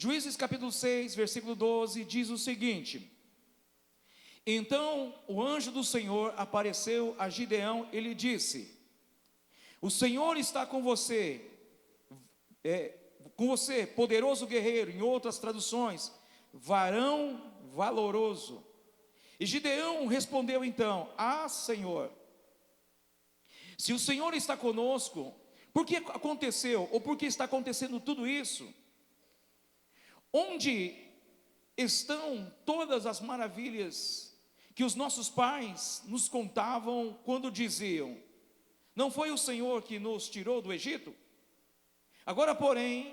Juízes capítulo 6, versículo 12, diz o seguinte: então o anjo do Senhor apareceu a Gideão e lhe disse: o Senhor está com você, poderoso guerreiro. Em outras traduções, varão valoroso. E Gideão respondeu então: Senhor, se o Senhor está conosco, por que aconteceu, ou por que está acontecendo tudo isso? Onde estão todas as maravilhas que os nossos pais nos contavam quando diziam: não foi o Senhor que nos tirou do Egito? Agora, porém,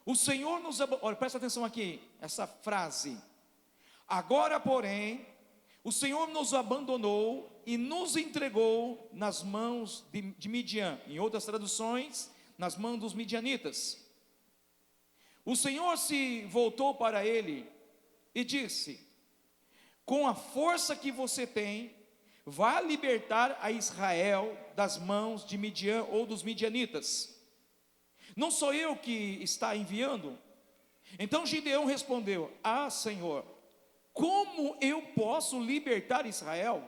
o Senhor nos abandonou. Olha, presta atenção aqui, essa frase. Agora, porém, o Senhor nos abandonou e nos entregou nas mãos de Midian. Em outras traduções, nas mãos dos midianitas. O Senhor se voltou para ele e disse: com a força que você tem, vá libertar a Israel das mãos de Midian ou dos midianitas. Não sou eu que está enviando? Então Gideão respondeu: Senhor, como eu posso libertar Israel?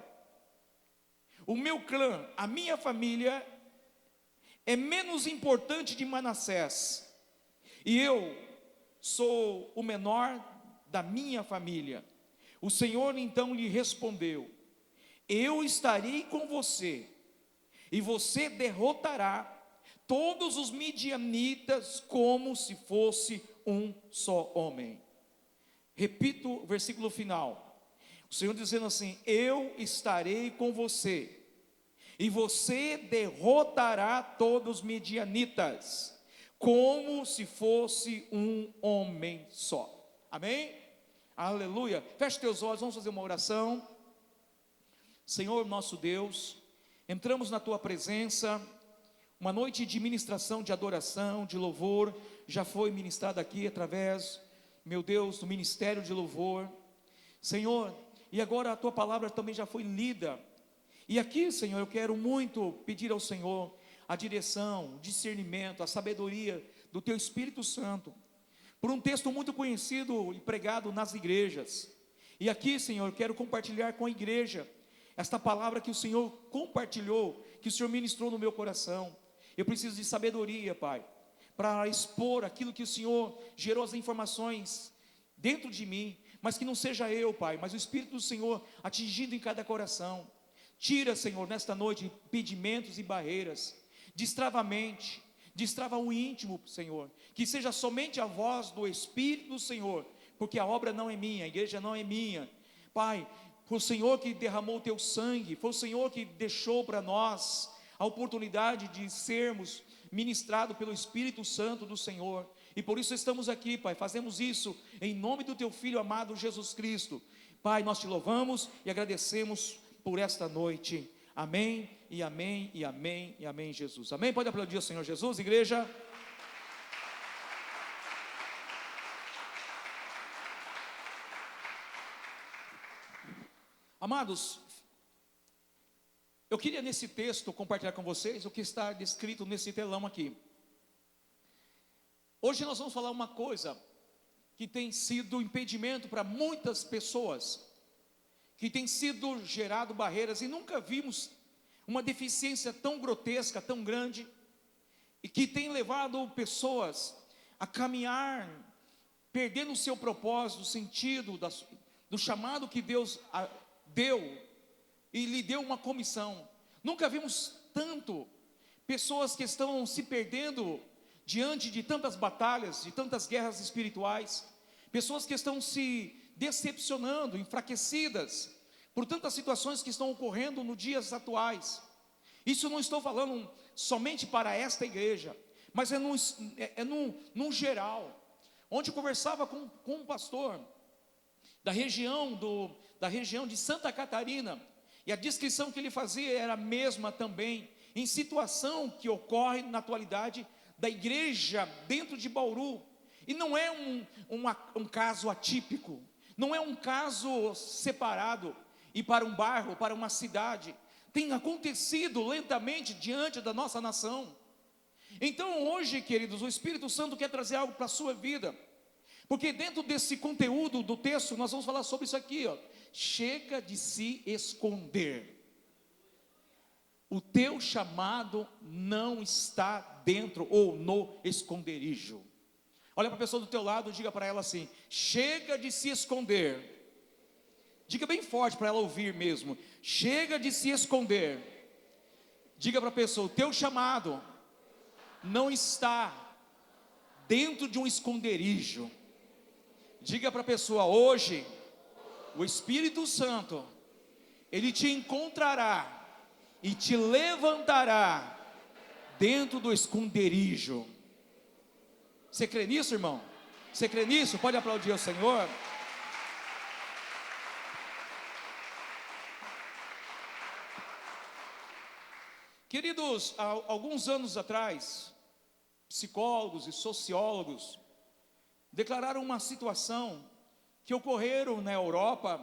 O meu clã, a minha família é menos importante de Manassés, e eu sou o menor da minha família. O Senhor então lhe respondeu: eu estarei com você, e você derrotará todos os midianitas como se fosse um só homem. Repito o versículo final. O Senhor dizendo assim: eu estarei com você, e você derrotará todos os midianitas como se fosse um homem só. Amém? Aleluia. Feche teus olhos, vamos fazer uma oração. Senhor nosso Deus, entramos na tua presença. Uma noite de ministração, de adoração, de louvor já foi ministrada aqui através, meu Deus, do ministério de louvor, Senhor. E agora a tua palavra também já foi lida. E aqui, Senhor, eu quero muito pedir ao Senhor a direção, o discernimento, a sabedoria do teu Espírito Santo, por um texto muito conhecido e pregado nas igrejas. E aqui, Senhor, eu quero compartilhar com a igreja esta palavra que o Senhor compartilhou, que o Senhor ministrou no meu coração. Eu preciso de sabedoria, Pai, para expor aquilo que o Senhor gerou as informações dentro de mim, mas que não seja eu, Pai, mas o Espírito do Senhor atingindo em cada coração. Tira, Senhor, nesta noite impedimentos e barreiras, destrava a mente, destrava o íntimo, Senhor, que seja somente a voz do Espírito do Senhor, porque a obra não é minha, a igreja não é minha, Pai. Foi o Senhor que derramou o teu sangue, foi o Senhor que deixou para nós a oportunidade de sermos ministrados pelo Espírito Santo do Senhor, e por isso estamos aqui, Pai. Fazemos isso em nome do teu Filho amado Jesus Cristo. Pai, nós te louvamos e agradecemos por esta noite. Amém, e amém, e amém, e amém, Jesus. Amém? Pode aplaudir o Senhor Jesus, igreja. Amados, eu queria nesse texto compartilhar com vocês o que está descrito nesse telão aqui. Hoje nós vamos falar uma coisa que tem sido impedimento para muitas pessoas, que tem sido gerado barreiras, e nunca vimos uma deficiência tão grotesca, tão grande, e que tem levado pessoas a caminhar, perdendo o seu propósito, o sentido do chamado que Deus deu, e lhe deu uma comissão. Nunca vimos tanto pessoas que estão se perdendo diante de tantas batalhas, de tantas guerras espirituais, pessoas que estão se decepcionando, enfraquecidas por tantas situações que estão ocorrendo nos dias atuais. Isso não estou falando somente para esta igreja, mas num geral. Ontem eu conversava com um pastor da região de Santa Catarina, e a descrição que ele fazia era a mesma também, em situação que ocorre na atualidade da igreja dentro de Bauru. E não é um caso atípico, não é um caso separado, e para um bairro, para uma cidade, tem acontecido lentamente diante da nossa nação. Então hoje, queridos, o Espírito Santo quer trazer algo para a sua vida, Porque dentro desse conteúdo do texto, nós vamos falar sobre isso aqui, ó. Chega de se esconder. O teu chamado não está dentro ou no esconderijo. Olha para a pessoa do teu lado e diga para ela assim: chega de se esconder. Diga bem forte para ela ouvir mesmo: chega de se esconder. Diga para a pessoa: o teu chamado não está dentro de um esconderijo. Diga para a pessoa: hoje o Espírito Santo, ele te encontrará e te levantará dentro do esconderijo. Você crê nisso, irmão? Você crê nisso? Pode aplaudir ao Senhor. Queridos, há alguns anos atrás, psicólogos e sociólogos declararam uma situação que ocorreram na Europa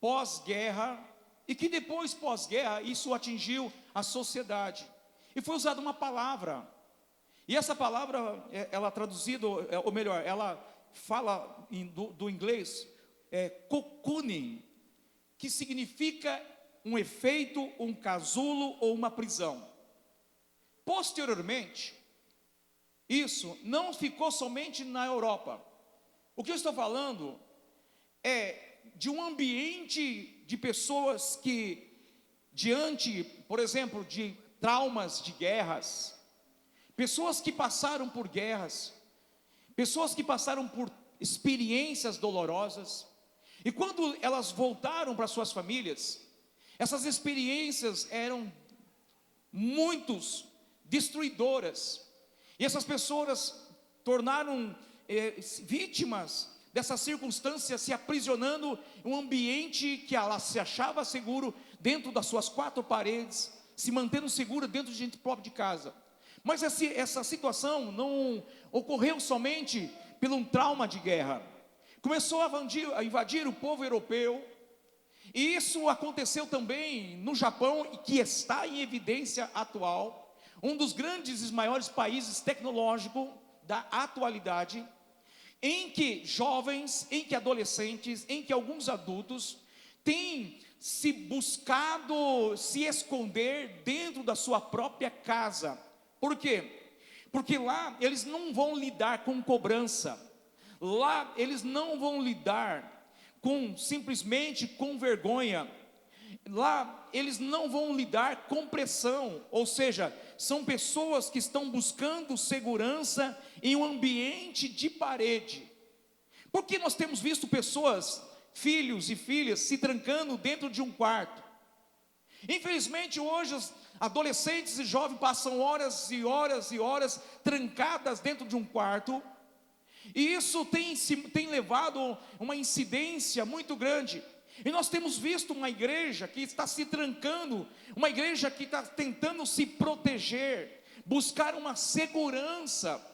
pós-guerra, e que depois pós-guerra isso atingiu a sociedade, e foi usada uma palavra, e essa palavra, ela traduzida, ou melhor, ela fala do inglês, cocooning, que significa um efeito, um casulo ou uma prisão. Posteriormente, isso não ficou somente na Europa. O que eu estou falando é de um ambiente de pessoas que, diante, por exemplo, de traumas de guerras, pessoas que passaram por guerras, pessoas que passaram por experiências dolorosas, e quando elas voltaram para suas famílias, essas experiências eram muitos destruidoras, e essas pessoas tornaram vítimas dessas circunstâncias, se aprisionando em um ambiente que ela se achava seguro dentro das suas quatro paredes, se mantendo segura dentro de próprio de casa. Mas essa situação não ocorreu somente por um trauma de guerra, começou a invadir o povo europeu, e isso aconteceu também no Japão, que está em evidência atual, um dos grandes e maiores países tecnológicos da atualidade, em que jovens, em que adolescentes, em que alguns adultos têm se buscado se esconder dentro da sua própria casa. Por quê? Porque lá eles não vão lidar com cobrança, lá eles não vão lidar simplesmente com vergonha, lá eles não vão lidar com pressão, ou seja, são pessoas que estão buscando segurança em um ambiente de parede. Porque nós temos visto pessoas, filhos e filhas, se trancando dentro de um quarto. Infelizmente hoje os adolescentes e jovens passam horas e horas e horas trancadas dentro de um quarto, e isso tem levado uma incidência muito grande. E nós temos visto uma igreja que está se trancando, uma igreja que está tentando se proteger, buscar uma segurança,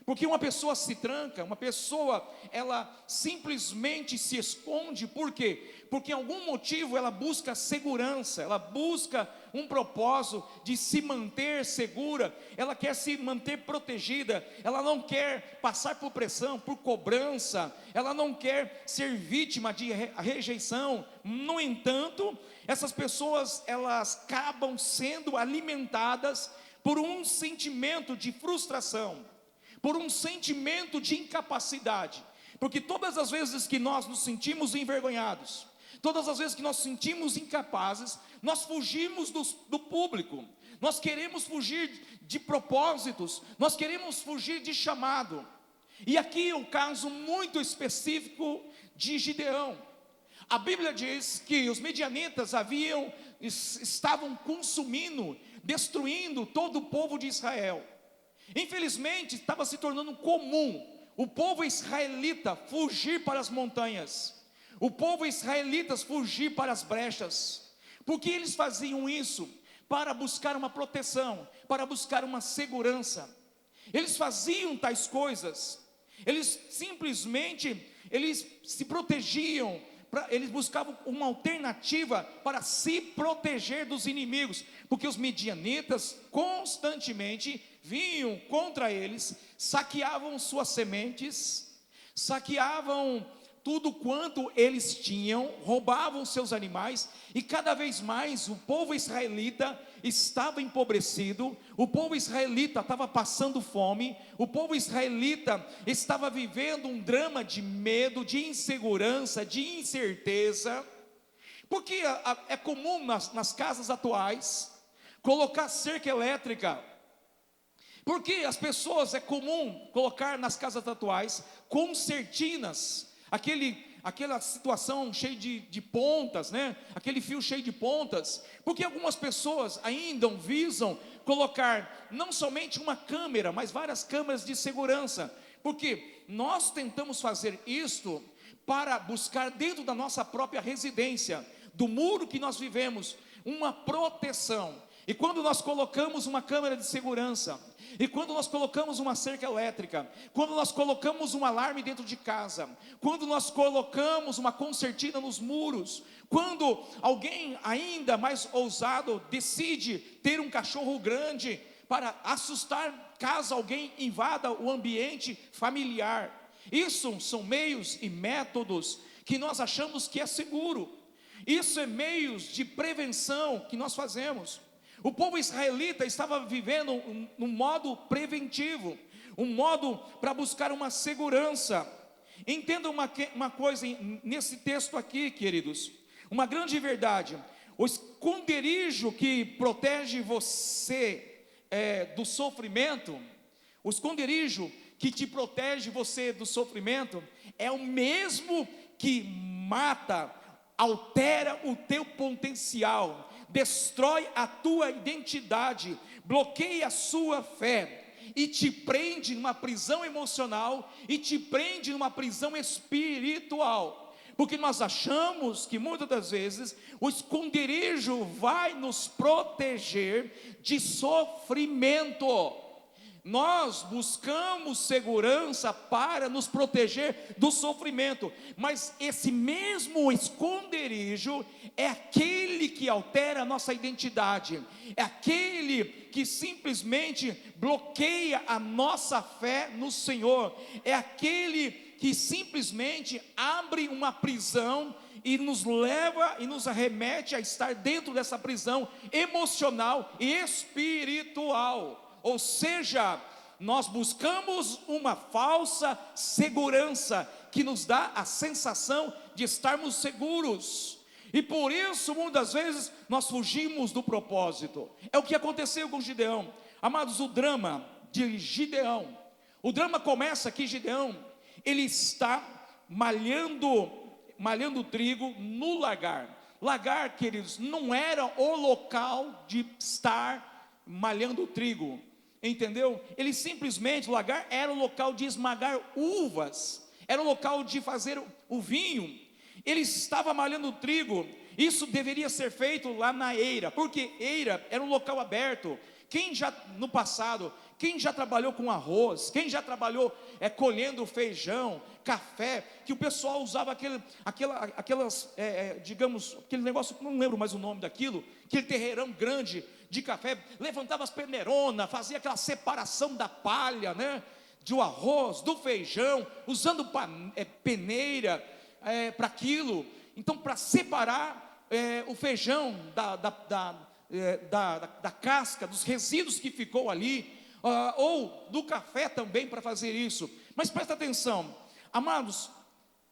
porque uma pessoa se tranca, uma pessoa, ela simplesmente se esconde. Por quê? Porque em algum motivo ela busca segurança, ela busca um propósito de se manter segura, ela quer se manter protegida, ela não quer passar por pressão, por cobrança, ela não quer ser vítima de rejeição. No entanto, essas pessoas, elas acabam sendo alimentadas por um sentimento de frustração, por um sentimento de incapacidade, porque todas as vezes que nós nos sentimos envergonhados, todas as vezes que nós nos sentimos incapazes, nós fugimos do público, nós queremos fugir de propósitos, nós queremos fugir de chamado. E aqui é um caso muito específico de Gideão. A Bíblia diz que os medianitas estavam consumindo, destruindo todo o povo de Israel. Infelizmente estava se tornando comum o povo israelita fugir para as montanhas, o povo israelita fugir para as brechas. Por que eles faziam isso? Para buscar uma proteção, para buscar uma segurança. Eles faziam tais coisas, eles simplesmente se protegiam, eles buscavam uma alternativa para se proteger dos inimigos, porque os midianitas constantemente vinham contra eles, saqueavam suas sementes, saqueavam tudo quanto eles tinham, roubavam seus animais, e cada vez mais o povo israelita estava empobrecido, o povo israelita estava passando fome, o povo israelita estava vivendo um drama de medo, de insegurança, de incerteza, porque é comum nas casas atuais colocar cerca elétrica. Porque as pessoas, é comum colocar nas casas atuais concertinas, aquela situação cheia de pontas, né? Aquele fio cheio de pontas. Porque algumas pessoas ainda visam colocar não somente uma câmera, mas várias câmeras de segurança. Porque nós tentamos fazer isto para buscar dentro da nossa própria residência, do muro que nós vivemos, uma proteção. E quando nós colocamos uma câmera de segurança, e quando nós colocamos uma cerca elétrica, quando nós colocamos um alarme dentro de casa, quando nós colocamos uma concertina nos muros, quando alguém ainda mais ousado decide ter um cachorro grande para assustar caso alguém invada o ambiente familiar, isso são meios e métodos que nós achamos que é seguro. Isso é meios de prevenção que nós fazemos. O povo israelita estava vivendo um modo preventivo, um modo para buscar uma segurança. Entenda uma coisa nesse texto aqui, queridos, uma grande verdade: o esconderijo que protege você do sofrimento, o esconderijo que te protege você do sofrimento, é o mesmo que mata, altera o teu potencial, destrói a tua identidade, bloqueia a sua fé e te prende numa prisão emocional e te prende numa prisão espiritual. Porque nós achamos que muitas das vezes o esconderijo vai nos proteger de sofrimento. Nós buscamos segurança para nos proteger do sofrimento, mas esse mesmo esconderijo é aquele que altera a nossa identidade, é aquele que simplesmente bloqueia a nossa fé no Senhor, é aquele que simplesmente abre uma prisão e nos leva e nos arremete a estar dentro dessa prisão emocional e espiritual. Ou seja, nós buscamos uma falsa segurança que nos dá a sensação de estarmos seguros, e por isso muitas vezes nós fugimos do propósito. É o que aconteceu com Gideão. Amados, o drama de Gideão, o drama começa que Gideão, ele está malhando trigo no lagar. Lagar, queridos, não era o local de estar malhando trigo, entendeu? Ele simplesmente, o lagar era o local de esmagar uvas, era o local de fazer o vinho. Ele estava malhando trigo. Isso deveria ser feito lá na eira, porque eira era um local aberto. Quem já no passado, quem já trabalhou com arroz, quem já trabalhou colhendo feijão, café, que o pessoal usava digamos, aquele negócio, não lembro mais o nome daquilo, aquele terreirão grande de café, levantava as peneironas, fazia aquela separação da palha, né, do arroz, do feijão, usando peneira para aquilo. Então, para separar o feijão da casca, dos resíduos que ficou ali, ou do café também para fazer isso. Mas presta atenção, amados,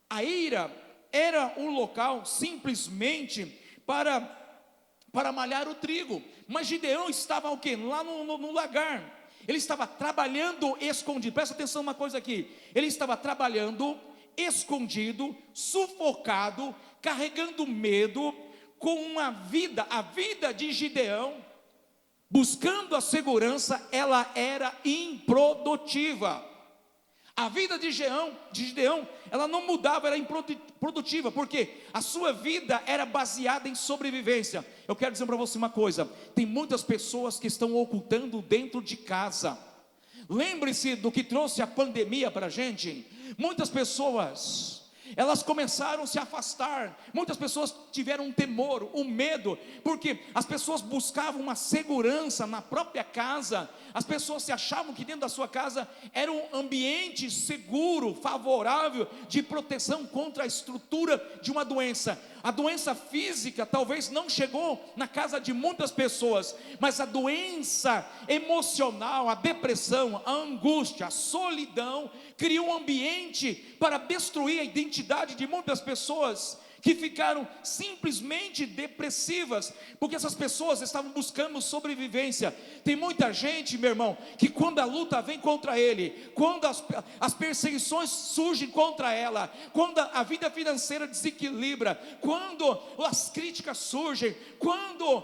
a eira era um local simplesmente para malhar o trigo. Mas Gideão estava o quê? Lá no lagar. Ele estava trabalhando escondido. Presta atenção uma coisa aqui. Ele estava trabalhando escondido, sufocado, carregando medo, com a vida de Gideão, buscando a segurança, ela era improdutiva. A vida de Gideão, ela não mudava, era improdutiva, porque a sua vida era baseada em sobrevivência. Eu quero dizer para você uma coisa: tem muitas pessoas que estão ocultando dentro de casa. Lembre-se do que trouxe a pandemia para a gente. Muitas pessoas elas começaram a se afastar. Muitas pessoas tiveram um temor, um medo, porque as pessoas buscavam uma segurança na própria casa. As pessoas se achavam que dentro da sua casa era um ambiente seguro, favorável, de proteção contra a estrutura de uma doença. A doença física talvez não chegou na casa de muitas pessoas, mas a doença emocional, a depressão, a angústia, a solidão, criou um ambiente para destruir a identidade de muitas pessoas, que ficaram simplesmente depressivas, porque essas pessoas estavam buscando sobrevivência. Tem muita gente, meu irmão, que quando a luta vem contra ele, quando as perseguições surgem contra ela, quando a vida financeira desequilibra, quando as críticas surgem, quando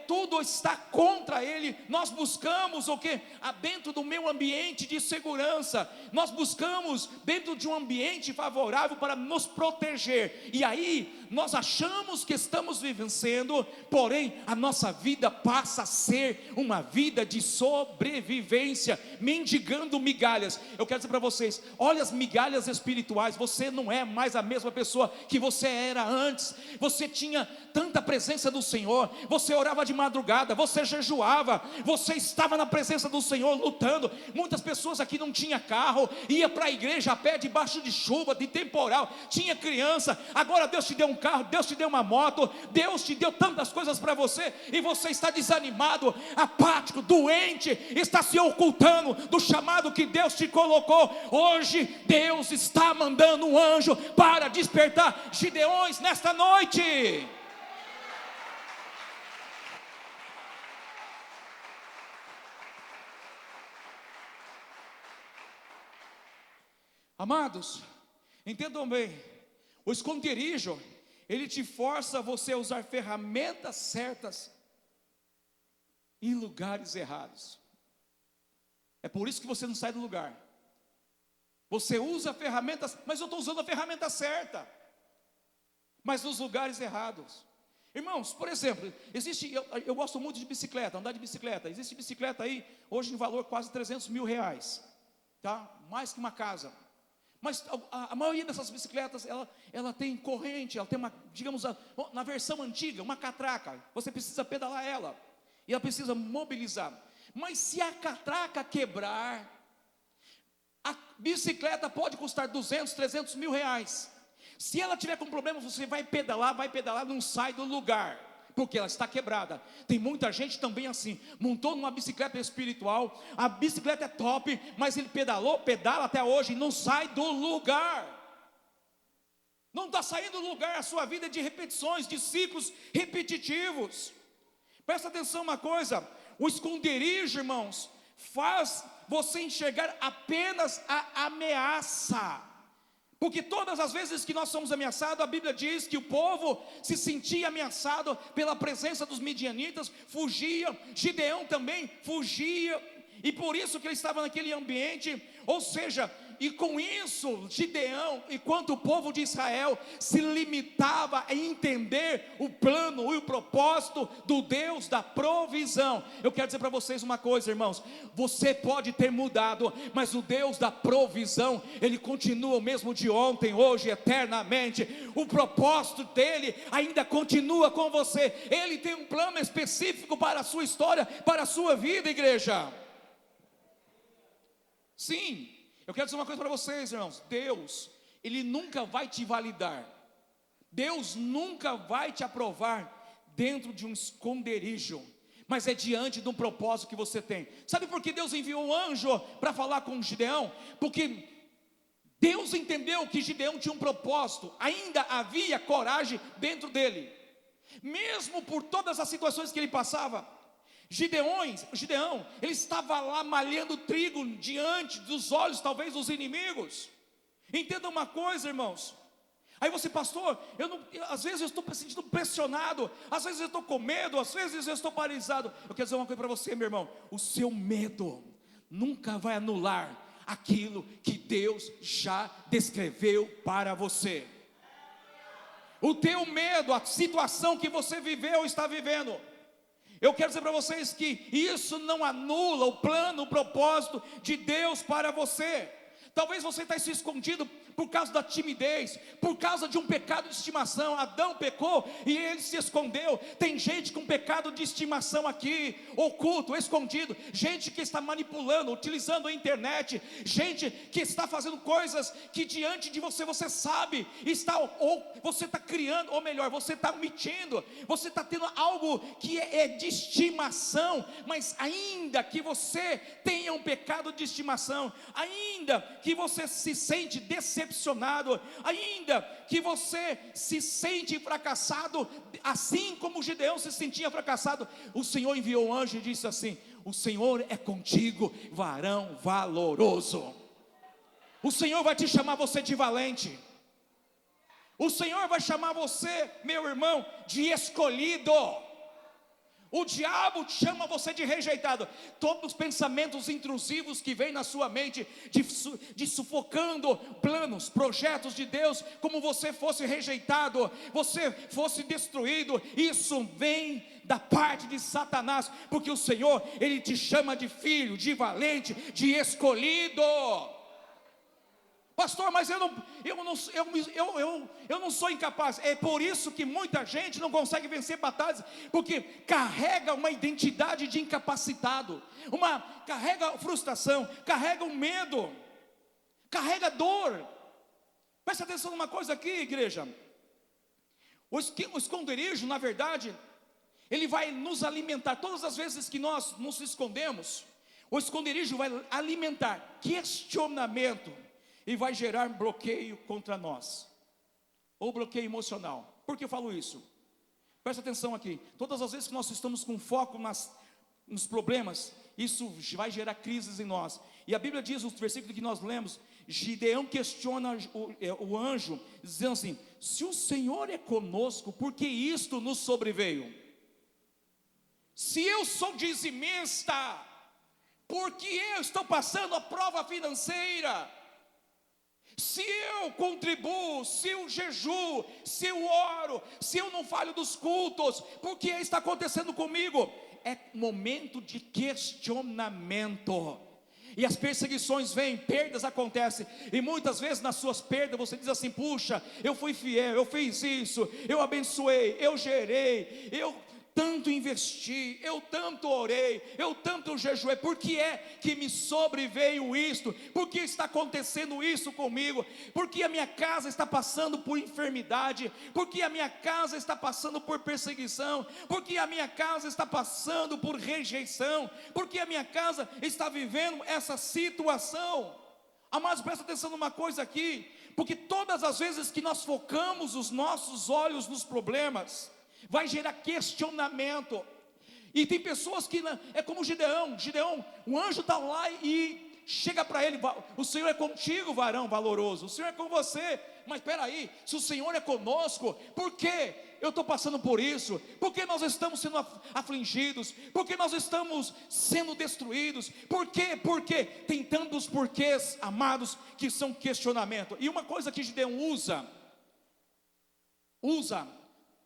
tudo está contra ele, nós buscamos o que? Dentro do meu ambiente de segurança, nós buscamos dentro de um ambiente favorável para nos proteger, e aí nós achamos que estamos vencendo, porém a nossa vida passa a ser uma vida de sobrevivência, mendigando migalhas. Eu quero dizer para vocês, olha as migalhas espirituais, você não é mais a mesma pessoa que você era antes. Você tinha tanta presença do Senhor, você orava de madrugada, você jejuava, você estava na presença do Senhor lutando. Muitas pessoas aqui não tinham carro, ia para a igreja a pé debaixo de chuva, de temporal, tinha criança. Agora Deus te deu um carro, Deus te deu uma moto, Deus te deu tantas coisas para você, e você está desanimado, apático, doente, está se ocultando do chamado que Deus te colocou. Hoje Deus está mandando um anjo para despertar Gideões nesta noite. Amados, entendam bem, o esconderijo, ele te força você a usar ferramentas certas em lugares errados. É por isso que você não sai do lugar. Você usa ferramentas, mas eu estou usando a ferramenta certa, mas nos lugares errados. Irmãos, por exemplo, eu gosto muito de bicicleta, andar de bicicleta. Existe bicicleta aí, hoje em valor quase 300 mil reais, tá? Mais que uma casa. Mas a maioria dessas bicicletas, ela tem corrente, ela tem uma, digamos, na versão antiga, uma catraca. Você precisa pedalar ela, e ela precisa mobilizar. Mas se a catraca quebrar, a bicicleta pode custar 200, 300 mil reais. Se ela tiver com problema, você vai pedalar, não sai do lugar, porque ela está quebrada. Tem muita gente também assim, montou numa bicicleta espiritual, a bicicleta é top, mas ele pedala até hoje e não sai do lugar. Não está saindo do lugar. A sua vida é de repetições, de ciclos repetitivos. Presta atenção uma coisa, o esconderijo, irmãos, faz você enxergar apenas a ameaça. Porque todas as vezes que nós somos ameaçados, a Bíblia diz que o povo se sentia ameaçado pela presença dos midianitas, fugia. Gideão também fugia, e por isso que ele estava naquele ambiente. Ou seja, e com isso Gideão, enquanto o povo de Israel se limitava a entender o plano e o propósito do Deus da provisão. Eu quero dizer para vocês uma coisa, irmãos, você pode ter mudado, mas o Deus da provisão, Ele continua o mesmo de ontem, hoje, eternamente. O propósito dEle ainda continua com você. Ele tem um plano específico para a sua história, para a sua vida, igreja. Sim, eu quero dizer uma coisa para vocês, irmãos. Deus, Ele nunca vai te validar, Deus nunca vai te aprovar dentro de um esconderijo, mas é diante de um propósito que você tem. Sabe por que Deus enviou um anjo para falar com Gideão? Porque Deus entendeu que Gideão tinha um propósito, ainda havia coragem dentro dele, mesmo por todas as situações que ele passava. Gideão, ele estava lá malhando trigo diante dos olhos talvez dos inimigos. Entenda uma coisa, irmãos. Aí você, pastor, às vezes eu estou me sentindo pressionado, às vezes eu estou com medo, às vezes eu estou paralisado. Eu quero dizer uma coisa para você, meu irmão, o seu medo nunca vai anular aquilo que Deus já descreveu para você. O teu medo, a situação que você viveu ou está vivendo, eu quero dizer para vocês que isso não anula o plano, o propósito de Deus para você. Talvez você está se escondido por causa da timidez, por causa de um pecado de estimação. Adão pecou e ele se escondeu. Tem gente com pecado de estimação aqui, oculto, escondido. Gente que está manipulando, utilizando a internet. Gente que está fazendo coisas que diante de você, você sabe, ou você está criando, ou melhor, você está omitindo. Você está tendo algo que é de estimação, mas ainda que você tenha um pecado de estimação, ainda que você se sente decepcionado, ainda que você se sente fracassado, assim como Gideão se sentia fracassado, o Senhor enviou um anjo e disse assim: o Senhor é contigo, varão valoroso. O Senhor vai te chamar você de valente. O Senhor vai chamar você, meu irmão, de escolhido. O diabo chama você de rejeitado. Todos os pensamentos intrusivos que vêm na sua mente, de sufocando planos, projetos de Deus, como você fosse rejeitado, você fosse destruído, isso vem da parte de Satanás, porque o Senhor, Ele te chama de filho, de valente, de escolhido. Pastor, mas eu não sou incapaz. É por isso que muita gente não consegue vencer batalhas, porque carrega uma identidade de incapacitado, carrega frustração, carrega um medo, carrega dor. Presta atenção numa coisa aqui, igreja. O esconderijo, na verdade, ele vai nos alimentar. Todas as vezes que nós nos escondemos, o esconderijo vai alimentar questionamento e vai gerar bloqueio contra nós, ou bloqueio emocional. Por que eu falo isso? Presta atenção aqui. Todas as vezes que nós estamos com foco nos problemas, isso vai gerar crises em nós. E a Bíblia diz, no versículo que nós lemos, Gideão questiona o anjo, dizendo assim: se o Senhor é conosco, por que isto nos sobreveio? Se eu sou dizimista, por que eu estou passando a prova financeira? Se eu contribuo, se eu jejuo, se eu oro, se eu não falho dos cultos, por que está acontecendo comigo? É momento de questionamento. E as perseguições vêm, perdas acontecem, e muitas vezes nas suas perdas você diz assim: puxa, eu fui fiel, eu fiz isso, eu abençoei, eu gerei, eu tanto investi, eu tanto orei, eu tanto jejuei, por que é que me sobreveio isto? Por que está acontecendo isso comigo? Por que a minha casa está passando por enfermidade? Por que a minha casa está passando por perseguição? Por que a minha casa está passando por rejeição? Por que a minha casa está vivendo essa situação? Amados, presta atenção numa coisa aqui, porque todas as vezes que nós focamos os nossos olhos nos problemas, vai gerar questionamento. E tem pessoas que é como Gideão, o anjo está lá e chega para ele: o Senhor é contigo, varão valoroso, o Senhor é com você. Mas espera aí, se o Senhor é conosco, por que eu estou passando por isso? Por que nós estamos sendo afligidos? Por que nós estamos sendo destruídos? Por quê? Porque tem tantos porquês, amados, que são questionamento. E uma coisa que Gideão usa,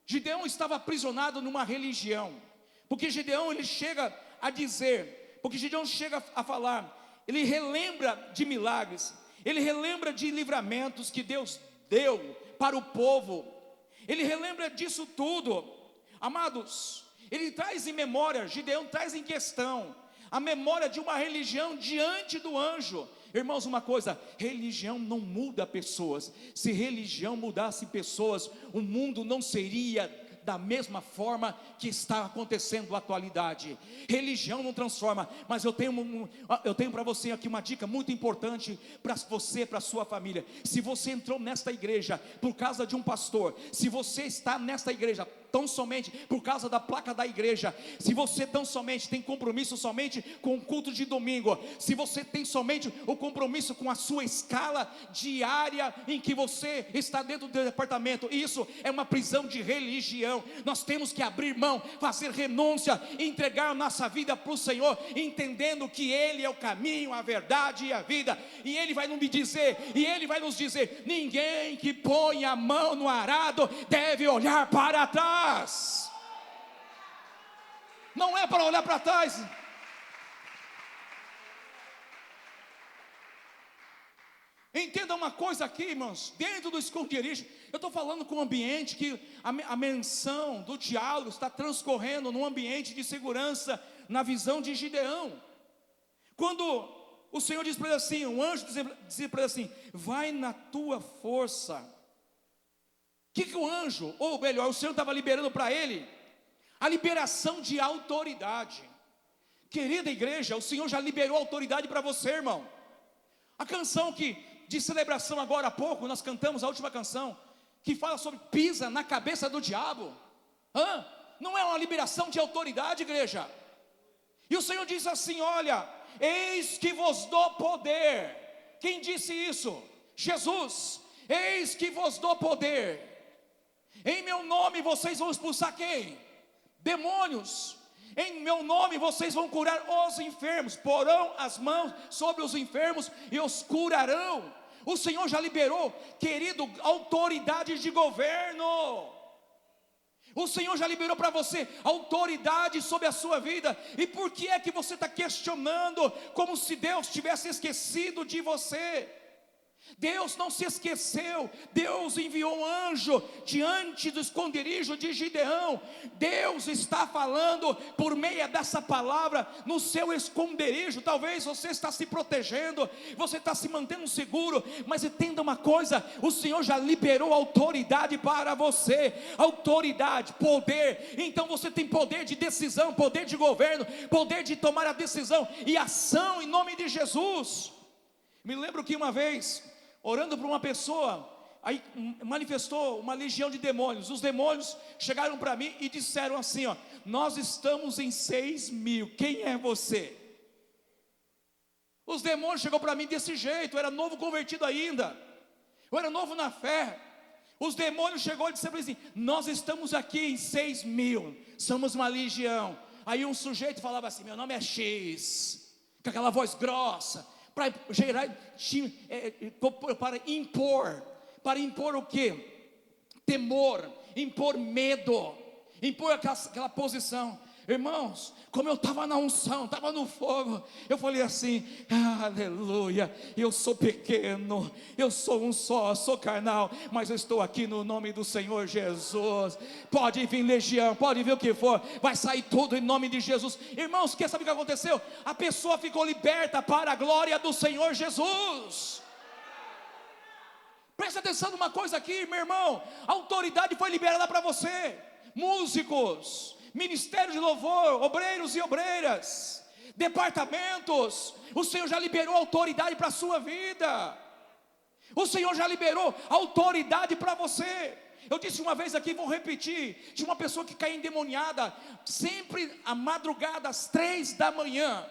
Gideão estava aprisionado numa religião, porque Gideão ele chega a dizer, porque Gideão chega a falar, ele relembra de milagres, ele relembra de livramentos que Deus deu para o povo, ele relembra disso tudo. Amados, ele traz em memória, Gideão traz em questão a memória de uma religião diante do anjo. Irmãos, uma coisa, religião não muda pessoas. Se religião mudasse pessoas, o mundo não seria da mesma forma que está acontecendo na atualidade. Religião não transforma, mas eu tenho para você aqui uma dica muito importante para você, para a sua família. Se você entrou nesta igreja por causa de um pastor, se você está nesta igreja tão somente por causa da placa da igreja, se você tão somente tem compromisso somente com o culto de domingo, se você tem somente o compromisso com a sua escala diária em que você está dentro do departamento, isso é uma prisão de religião. Nós temos que abrir mão, fazer renúncia, entregar a nossa vida para o Senhor, entendendo que Ele é o caminho, a verdade e a vida. E Ele vai nos dizer, ninguém que põe a mão no arado deve olhar para trás. Não é para olhar para trás. Entenda uma coisa aqui, irmãos, dentro do esconderijo, eu estou falando com um ambiente que a menção do diálogo está transcorrendo num ambiente de segurança, na visão de Gideão. Quando o Senhor diz para ele assim, o anjo diz para ele assim, vai na tua força. O que o anjo, ou melhor, o Senhor estava liberando para ele? A liberação de autoridade. Querida igreja, o Senhor já liberou autoridade para você, irmão. A canção de celebração agora há pouco, nós cantamos a última canção, que fala sobre pisa na cabeça do diabo. Não é uma liberação de autoridade, igreja? E o Senhor diz assim, olha, eis que vos dou poder. Quem disse isso? Jesus. Eis que vos dou poder. Em meu nome vocês vão expulsar quem? Demônios. Em meu nome vocês vão curar os enfermos. Porão as mãos sobre os enfermos e os curarão. O Senhor já liberou, querido, autoridade de governo. O Senhor já liberou para você autoridade sobre a sua vida. E por que é que você está questionando, como se Deus tivesse esquecido de você? Deus não se esqueceu. Deus enviou um anjo diante do esconderijo de Gideão. Deus está falando por meio dessa palavra no seu esconderijo. Talvez você está se protegendo, você está se mantendo seguro, mas entenda uma coisa, o Senhor já liberou autoridade para você. Autoridade, poder. Então você tem poder de decisão, poder de governo, poder de tomar a decisão e ação em nome de Jesus. Me lembro que uma vez, orando para uma pessoa, aí manifestou uma legião de demônios. Os demônios chegaram para mim e disseram assim, nós estamos em 6.000, quem é você? Os demônios chegou para mim desse jeito, eu era novo convertido ainda, eu era novo na fé. Os demônios chegou e disseram assim, nós estamos aqui em 6.000, somos uma legião. Aí um sujeito falava assim, meu nome é X, com aquela voz grossa, para gerar, para impor o que? Temor, impor medo, impor aquela posição. Irmãos, como eu estava na unção, estava no fogo, eu falei assim, aleluia, eu sou pequeno, eu sou um só, sou carnal, mas eu estou aqui no nome do Senhor Jesus. Pode vir legião, pode vir o que for, vai sair tudo em nome de Jesus. Irmãos, quer saber o que aconteceu? A pessoa ficou liberta para a glória do Senhor Jesus. Presta atenção numa coisa aqui, meu irmão, a autoridade foi liberada para você. Músicos, ministério de louvor, obreiros e obreiras, departamentos, o Senhor já liberou autoridade para a sua vida. O Senhor já liberou autoridade para você. Eu disse uma vez aqui, vou repetir, tinha uma pessoa que caía endemoniada, sempre à madrugada, às 3 da manhã,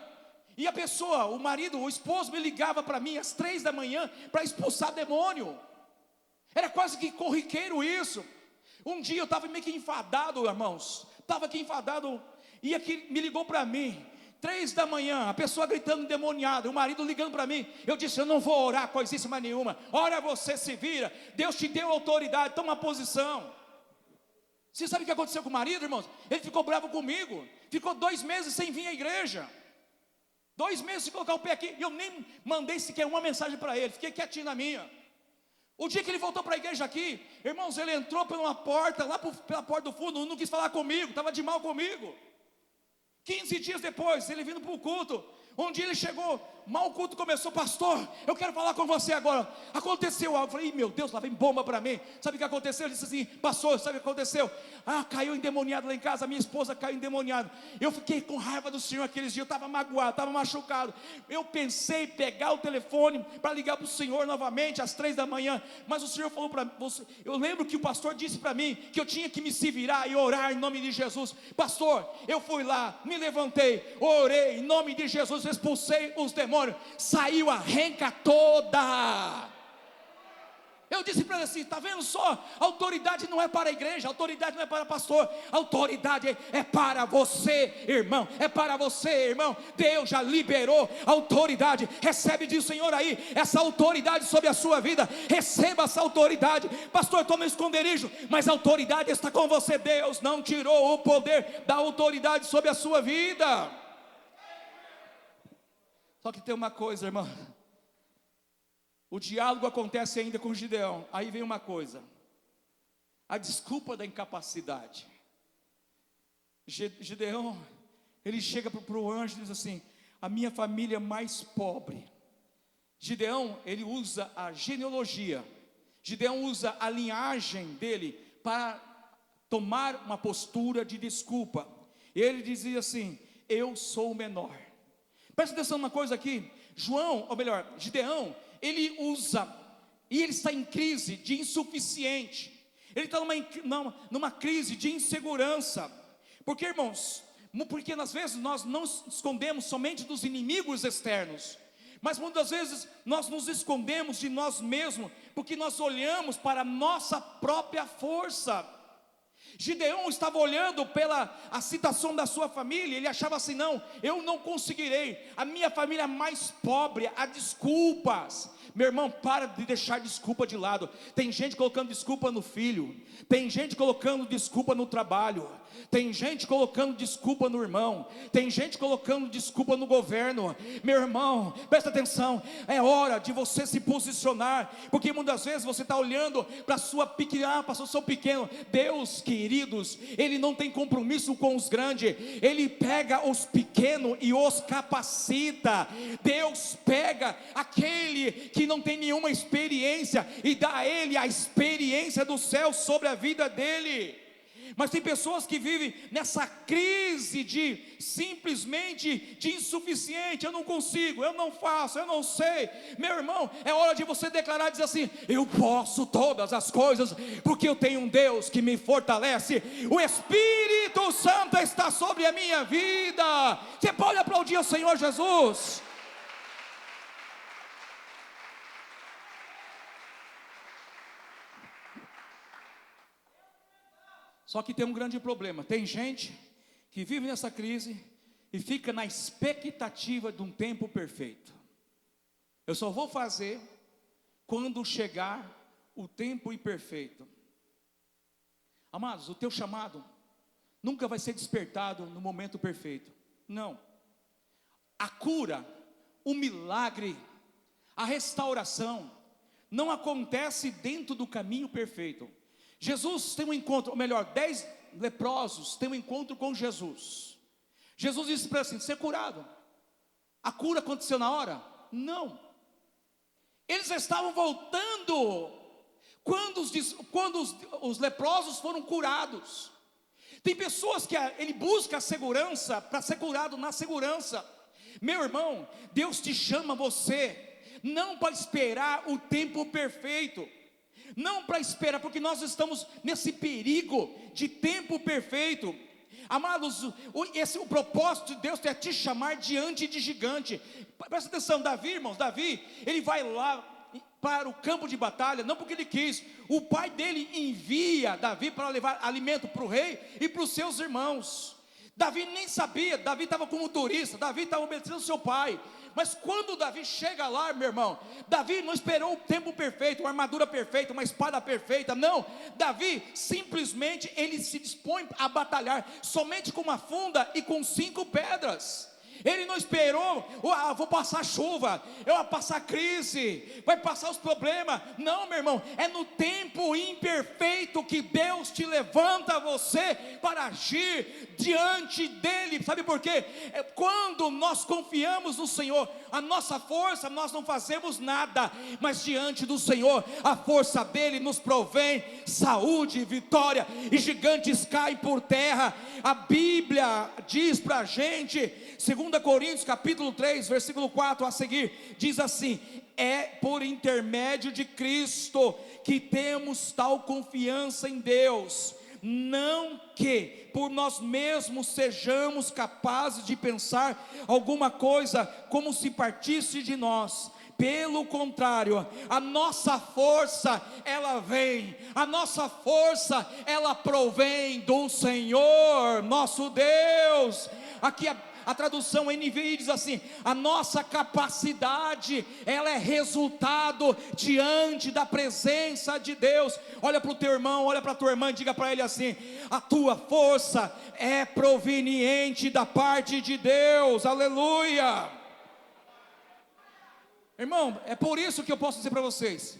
e a pessoa, o marido, o esposo me ligava para mim às 3 da manhã, para expulsar demônio. Era quase que corriqueiro isso. Um dia eu estava meio que enfadado, irmãos, estava aqui enfadado, e aqui me ligou para mim, 3 da manhã, a pessoa gritando endemoniada, o marido ligando para mim. Eu disse, eu não vou orar coisíssima nenhuma, ora você se vira, Deus te deu autoridade, toma posição. Você sabe o que aconteceu com o marido, irmãos? Ele ficou bravo comigo, ficou 2 meses sem vir à igreja, 2 meses sem colocar o pé aqui, e eu nem mandei sequer uma mensagem para ele, fiquei quietinho na minha. O dia que ele voltou para a igreja aqui, irmãos, ele entrou por uma porta, lá pela porta do fundo, não quis falar comigo, estava de mal comigo. 15 dias depois, ele vindo para o culto, um dia ele chegou, mal o culto começou, pastor, eu quero falar com você agora. Aconteceu algo, eu falei, meu Deus, lá vem bomba para mim. Sabe o que aconteceu? Ele disse assim, pastor, sabe o que aconteceu? Caiu endemoniado lá em casa, minha esposa caiu endemoniada. Eu fiquei com raiva do Senhor aqueles dias, eu estava magoado, estava machucado. Eu pensei em pegar o telefone para ligar para o Senhor novamente às 3 da manhã, mas o Senhor falou para você. Eu lembro que o pastor disse para mim que eu tinha que me se virar e orar em nome de Jesus. Pastor, eu fui lá, me levantei, orei em nome de Jesus, expulsei os demônios, saiu a renca toda. Eu disse para ele assim, está vendo só? Autoridade não é para a igreja, autoridade não é para pastor, autoridade é para você, irmão, é para você, irmão. Deus já liberou autoridade, recebe do Senhor aí, essa autoridade sobre a sua vida, receba essa autoridade. Pastor, toma esconderijo, mas a autoridade está com você. Deus não tirou o poder da autoridade sobre a sua vida. Só que tem uma coisa, irmão, O diálogo acontece ainda com Gideão. Aí vem uma coisa: a desculpa da incapacidade. Gideão, ele chega para o anjo e diz assim: a minha família é mais pobre. Gideão, ele usa a genealogia, Gideão usa a linhagem dele para tomar uma postura de desculpa. Ele dizia assim: eu sou o menor. Presta atenção numa coisa aqui. Gideão, ele usa, e ele está em crise de insuficiente. Ele está numa crise de insegurança. Porque, irmãos, porque às vezes nós não escondemos somente dos inimigos externos, mas muitas vezes nós nos escondemos de nós mesmos, porque nós olhamos para a nossa própria força. Gideão estava olhando pela a situação da sua família. Ele achava assim: não, eu não conseguirei, a minha família é mais pobre, há desculpas. Meu irmão, para de deixar desculpa de lado. Tem gente colocando desculpa no filho, tem gente colocando desculpa no trabalho, tem gente colocando desculpa no irmão, tem gente colocando desculpa no governo. Meu irmão, presta atenção, é hora de você se posicionar, porque muitas vezes você está olhando para a sua pequena, para o seu pequeno. Deus, queridos, Ele não tem compromisso com os grandes, Ele pega os pequenos e os capacita. Deus pega aquele que não tem nenhuma experiência e dá a ele a experiência do céu sobre a vida dele. Mas tem pessoas que vivem nessa crise de simplesmente de insuficiente. Eu não consigo, eu não faço, eu não sei. Meu irmão, é hora de você declarar e dizer assim: eu posso todas as coisas, porque eu tenho um Deus que me fortalece. O Espírito Santo está sobre a minha vida. Você pode aplaudir ao Senhor Jesus? Só que tem um grande problema. Tem gente que vive nessa crise e fica na expectativa de um tempo perfeito. Eu só vou fazer quando chegar o tempo imperfeito. Amados, o teu chamado nunca vai ser despertado no momento perfeito. Não. A cura, o milagre, a restauração não acontece dentro do caminho perfeito. Jesus tem um encontro, ou melhor, 10 leprosos têm um encontro com Jesus. Jesus disse para eles assim: ser curado. A cura aconteceu na hora? Não. Eles estavam voltando quando os leprosos foram curados. Tem pessoas que ele busca a segurança para ser curado na segurança. Meu irmão, Deus te chama você não para esperar o tempo perfeito, não para esperar, porque nós estamos nesse perigo de tempo perfeito. Amados, o propósito de Deus é te chamar diante de gigante. Presta atenção, Davi, irmãos, Davi, ele vai lá para o campo de batalha, não porque ele quis. O pai dele envia Davi para levar alimento para o rei e para os seus irmãos. Davi nem sabia, Davi estava como turista, Davi estava obedecendo ao seu pai. Mas quando Davi chega lá, meu irmão, Davi não esperou o tempo perfeito, uma armadura perfeita, uma espada perfeita, não. Davi simplesmente ele se dispõe a batalhar somente com uma funda e com 5 pedras. Ele não esperou, vou passar chuva, eu vou passar crise, vai passar os problemas. Não, meu irmão, é no tempo imperfeito que Deus te levanta você para agir diante dele. Sabe por quê? Quando nós confiamos no Senhor, a nossa força, nós não fazemos nada, mas diante do Senhor, a força dele nos provém saúde, vitória, e gigantes caem por terra. A Bíblia diz para a gente, 2 Coríntios capítulo 3, versículo 4 a seguir, diz assim: é por intermédio de Cristo que temos tal confiança em Deus, não que por nós mesmos sejamos capazes de pensar alguma coisa como se partisse de nós. Pelo contrário, a nossa força, ela vem, a nossa força, ela provém do Senhor, nosso Deus. Aqui a tradução NVI diz assim: a nossa capacidade, ela é resultado diante da presença de Deus. Olha para o teu irmão, olha para a tua irmã e diga para ele assim: a tua força é proveniente da parte de Deus. Aleluia. Irmão, é por isso que eu posso dizer para vocês: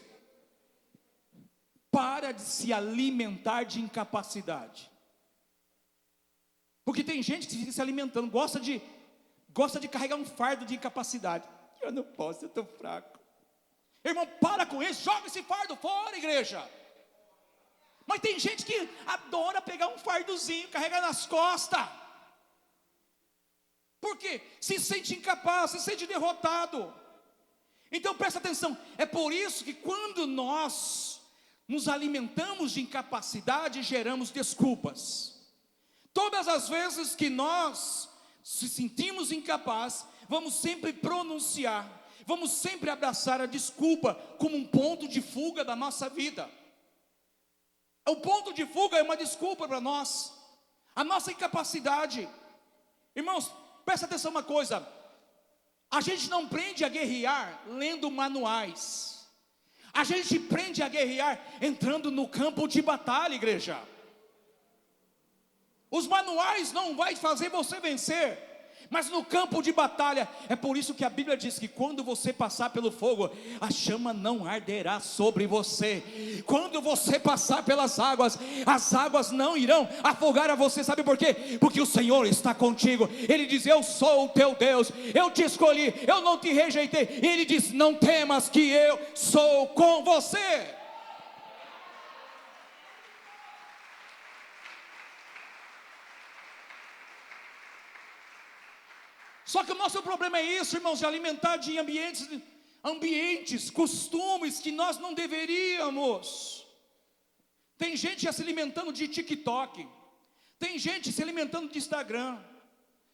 para de se alimentar de incapacidade. Porque tem gente que fica se alimentando, gosta de carregar um fardo de incapacidade. Eu não posso, eu estou fraco. Irmão, para com isso, joga esse fardo fora, igreja. Mas tem gente que adora pegar um fardozinho, carregar nas costas. Por quê? Se sente incapaz, se sente derrotado. Então presta atenção, é por isso que quando nós nos alimentamos de incapacidade, geramos desculpas. Todas as vezes que nós se sentimos incapazes, vamos sempre pronunciar, vamos sempre abraçar a desculpa como um ponto de fuga da nossa vida. O ponto de fuga é uma desculpa para nós, a nossa incapacidade. Irmãos, presta atenção uma coisa: a gente não aprende a guerrear lendo manuais, a gente aprende a guerrear entrando no campo de batalha, igreja. Os manuais não vai fazer você vencer, mas no campo de batalha, é por isso que a Bíblia diz que quando você passar pelo fogo, a chama não arderá sobre você. Quando você passar pelas águas, as águas não irão afogar a você. Sabe por quê? Porque o Senhor está contigo. Ele diz: eu sou o teu Deus, eu te escolhi, eu não te rejeitei. E Ele diz: não temas, que eu sou com você. Só que o nosso problema é isso, irmãos, de alimentar de ambientes, costumes que nós não deveríamos. Tem gente já se alimentando de TikTok, tem gente se alimentando de Instagram,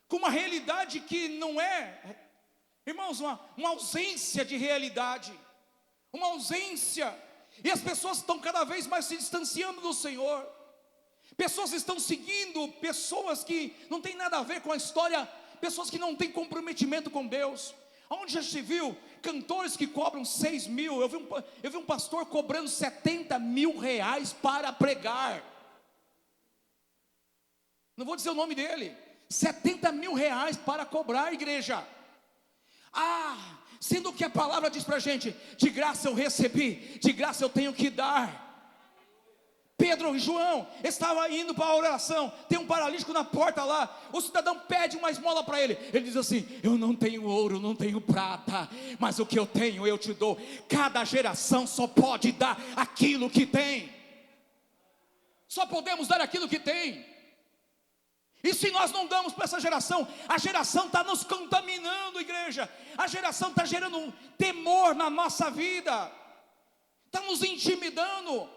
com uma realidade que não é, irmãos, uma ausência de realidade, uma ausência, e as pessoas estão cada vez mais se distanciando do Senhor. Pessoas estão seguindo pessoas que não tem nada a ver com a história, pessoas que não têm comprometimento com Deus. Onde já se viu cantores que cobram 6 mil? Eu vi um pastor cobrando 70 mil reais para pregar. Não vou dizer o nome dele. 70 mil reais para cobrar, igreja. Sendo que a palavra diz para a gente: de graça eu recebi, de graça eu tenho que dar. Pedro e João estavam indo para a oração, tem um paralítico na porta lá, o cidadão pede uma esmola para ele, ele diz assim: eu não tenho ouro, não tenho prata, mas o que eu tenho eu te dou. Cada geração só pode dar aquilo que tem, só podemos dar aquilo que tem. E se nós não damos para essa geração, a geração está nos contaminando, igreja. A geração está gerando um temor na nossa vida, está nos intimidando.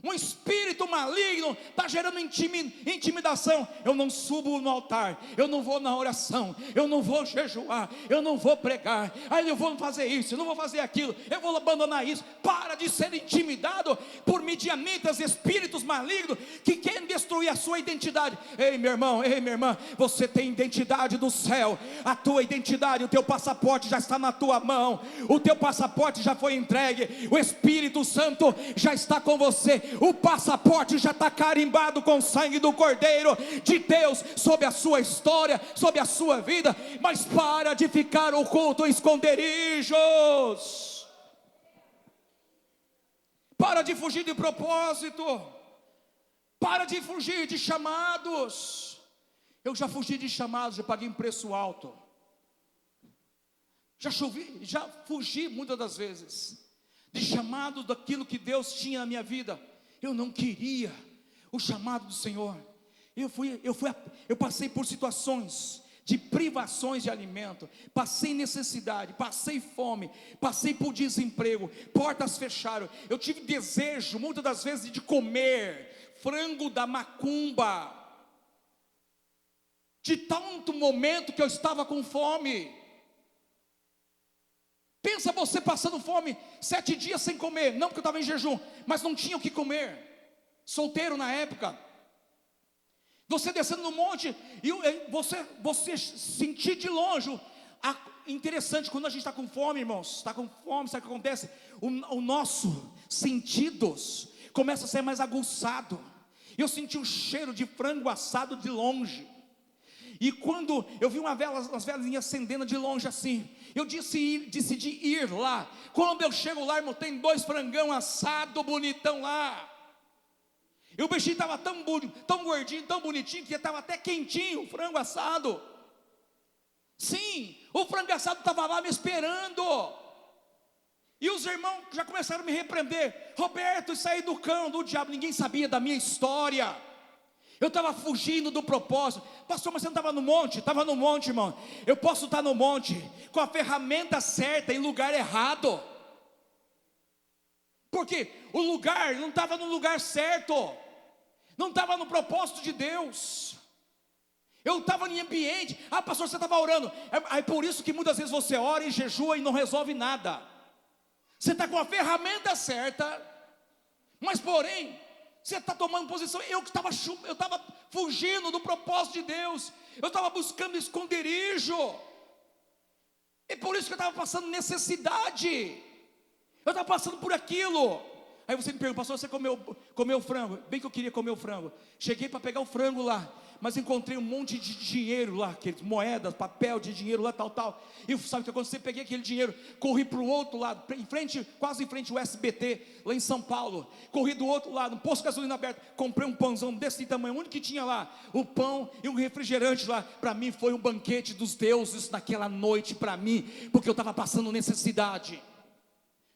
Um espírito maligno está gerando intimidação. Eu não subo no altar, eu não vou na oração, eu não vou jejuar, eu não vou pregar, aí eu vou fazer isso, eu não vou fazer aquilo, eu vou abandonar isso. Para de ser intimidado por midianitas, espíritos malignos que querem destruir a sua identidade. Ei, meu irmão, ei, minha irmã, você tem identidade do céu. A tua identidade, o teu passaporte já está na tua mão, o teu passaporte já foi entregue, o Espírito Santo já está com você. O passaporte já está carimbado com o sangue do Cordeiro de Deus sobre a sua história, sobre a sua vida. Mas para de ficar oculto em esconderijos, para de fugir de propósito, para de fugir de chamados. Eu já fugi de chamados, já paguei um preço alto, já fugi muitas das vezes de chamados daquilo que Deus tinha na minha vida. Eu não queria o chamado do Senhor. Eu passei por situações de privações de alimento, passei necessidade, passei fome, passei por desemprego, portas fecharam. Eu tive desejo muitas das vezes de comer frango da macumba, de tanto momento que eu estava com fome. Pensa você passando fome, 7 dias sem comer, não porque eu estava em jejum, mas não tinha o que comer, solteiro na época. Você descendo no monte, e você sentir de longe. Interessante, quando a gente está com fome, irmãos, está com fome, sabe o que acontece? O nosso sentidos começa a ser mais aguçado. Eu senti um cheiro de frango assado de longe, E quando eu vi umas velinhas acendendo de longe assim, eu decidi ir lá. Quando eu chego lá, irmão, tem 2 frangão assado bonitão lá. E o bichinho estava tão gordinho, tão bonitinho, que estava até quentinho o frango assado. Sim, o frango assado estava lá me esperando. E os irmãos já começaram a me repreender. Roberto, isso aí do cão, do diabo. Ninguém sabia da minha história. Eu estava fugindo do propósito. Pastor, mas você não estava no monte? Estava no monte, irmão. Eu posso estar no monte com a ferramenta certa em lugar errado. Porque o lugar não estava no lugar certo. Não estava no propósito de Deus. Eu estava em ambiente. Ah, pastor, você estava orando. É por isso que muitas vezes você ora e jejua e não resolve nada. Você está com a ferramenta certa, mas porém você está tomando posição. Eu estava fugindo do propósito de Deus. Eu estava buscando esconderijo. E por isso que eu estava passando necessidade. Eu estava passando por aquilo. Aí você me pergunta, pastor, você comeu frango? Bem que eu queria comer o frango. Cheguei para pegar o frango lá, mas encontrei um monte de dinheiro lá, aqueles moedas, papel de dinheiro lá, tal. E sabe o que aconteceu? Peguei aquele dinheiro, corri para o outro lado, quase em frente ao SBT, lá em São Paulo. Corri do outro lado, um posto de gasolina aberto, comprei um pãozão desse tamanho, o único que tinha lá, o pão e um refrigerante lá. Para mim foi um banquete dos deuses naquela noite para mim, porque eu estava passando necessidade.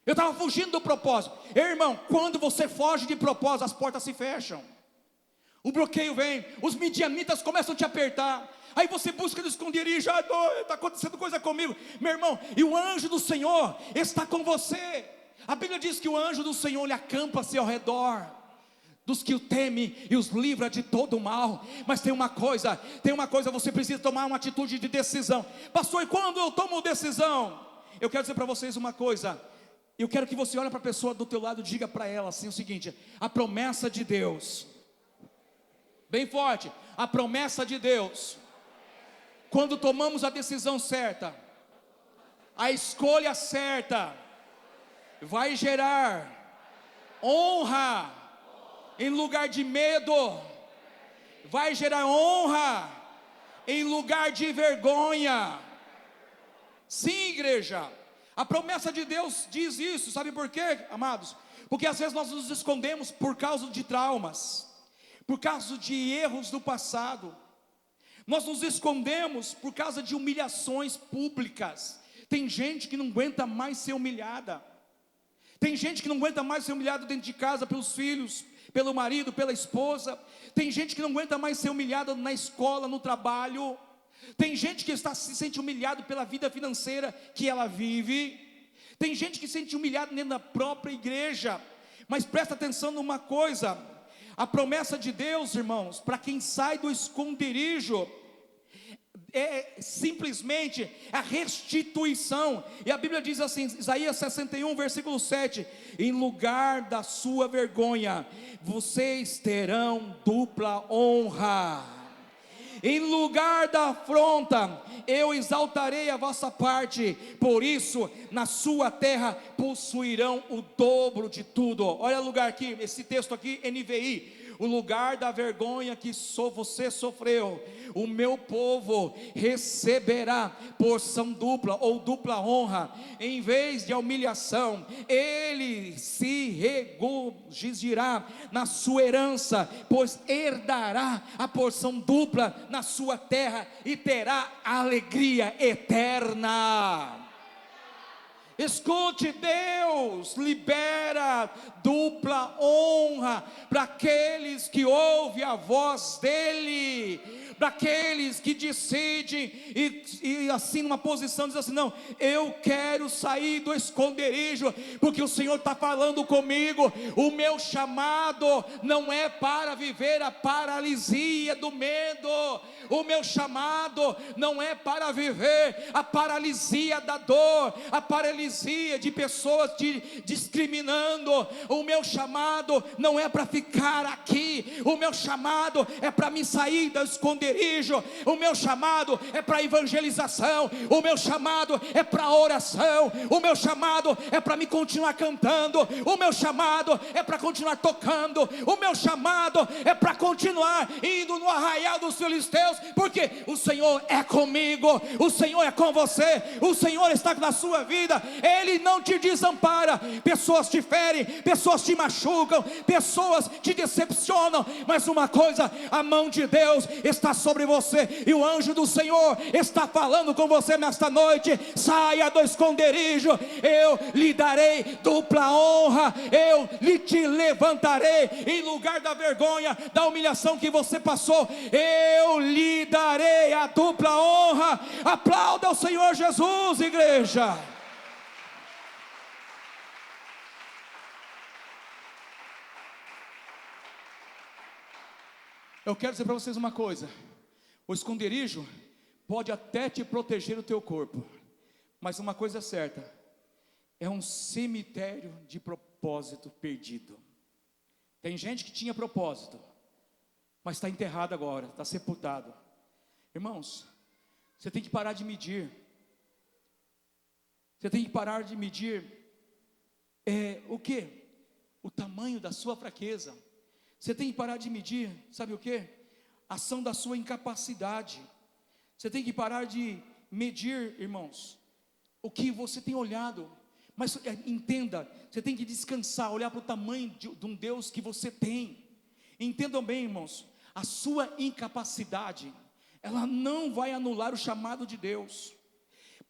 Eu estava fugindo do propósito. Irmão, quando você foge de propósito, as portas se fecham. O bloqueio vem, os midianitas começam a te apertar. Aí você busca no esconderijo, está acontecendo coisa comigo. Meu irmão, e o anjo do Senhor está com você. A Bíblia diz que o anjo do Senhor lhe acampa-se ao redor dos que o temem e os livra de todo o mal. Mas tem uma coisa, você precisa tomar uma atitude de decisão. Pastor, e quando eu tomo decisão? Eu quero dizer para vocês uma coisa. Eu quero que você olhe para a pessoa do teu lado e diga para ela assim o seguinte: a promessa de Deus, bem forte, a promessa de Deus, quando tomamos a decisão certa, a escolha certa, vai gerar honra em lugar de medo, vai gerar honra em lugar de vergonha. Sim, igreja. A promessa de Deus diz isso, sabe por quê, amados? Porque às vezes nós nos escondemos por causa de traumas, por causa de erros do passado. Nós nos escondemos por causa de humilhações públicas. Tem gente que não aguenta mais ser humilhada. Tem gente que não aguenta mais ser humilhada dentro de casa pelos filhos, pelo marido, pela esposa. Tem gente que não aguenta mais ser humilhada na escola, no trabalho. Tem gente que se sente humilhado pela vida financeira que ela vive. Tem gente que se sente humilhado dentro da própria igreja. Mas presta atenção numa coisa: a promessa de Deus, irmãos, para quem sai do esconderijo, é simplesmente a restituição. E a Bíblia diz assim, Isaías 61, versículo 7: em lugar da sua vergonha, vocês terão dupla honra. Em lugar da afronta, eu exaltarei a vossa parte. Por isso, na sua terra possuirão o dobro de tudo. Olha o lugar aqui, esse texto aqui, NVI. O lugar da vergonha que você sofreu, o meu povo receberá porção dupla ou dupla honra. Em vez de humilhação, ele se regozijará na sua herança, pois herdará a porção dupla na sua terra e terá alegria eterna. Escute, Deus libera dupla honra para aqueles que ouvem a voz dEle, para aqueles que decidem e assim numa posição diz assim: não, eu quero sair do esconderijo, porque o Senhor está falando comigo. O meu chamado não é para viver a paralisia do medo, o meu chamado não é para viver a paralisia da dor, a paralisia de pessoas te discriminando. O meu chamado não é para ficar aqui, o meu chamado é para me sair do esconderijo esconderijo. O meu chamado é para evangelização, o meu chamado é para oração, o meu chamado é para me continuar cantando, o meu chamado é para continuar tocando, o meu chamado é para continuar indo no arraial dos filisteus, porque o Senhor é comigo, o Senhor é com você, o Senhor está na sua vida, Ele não te desampara. Pessoas te ferem, pessoas te machucam, pessoas te decepcionam, mas uma coisa, a mão de Deus está sobre você, e o anjo do Senhor está falando com você nesta noite. Saia do esconderijo, eu lhe darei dupla honra, eu te levantarei em lugar da vergonha, da humilhação que você passou, eu lhe darei a dupla honra. Aplauda o Senhor Jesus, igreja. Eu quero dizer para vocês uma coisa: o esconderijo pode até te proteger o teu corpo, mas uma coisa é certa, é um cemitério de propósito perdido. Tem gente que tinha propósito, mas está enterrado agora, está sepultado. Irmãos, você tem que parar de medir. Você tem que parar de medir o quê? O tamanho da sua fraqueza. Você tem que parar de medir, sabe o quê? A ação da sua incapacidade. Você tem que parar de medir, irmãos, o que você tem olhado. Mas entenda, você tem que descansar, olhar para o tamanho de um Deus que você tem. Entendam bem, irmãos, a sua incapacidade, ela não vai anular o chamado de Deus,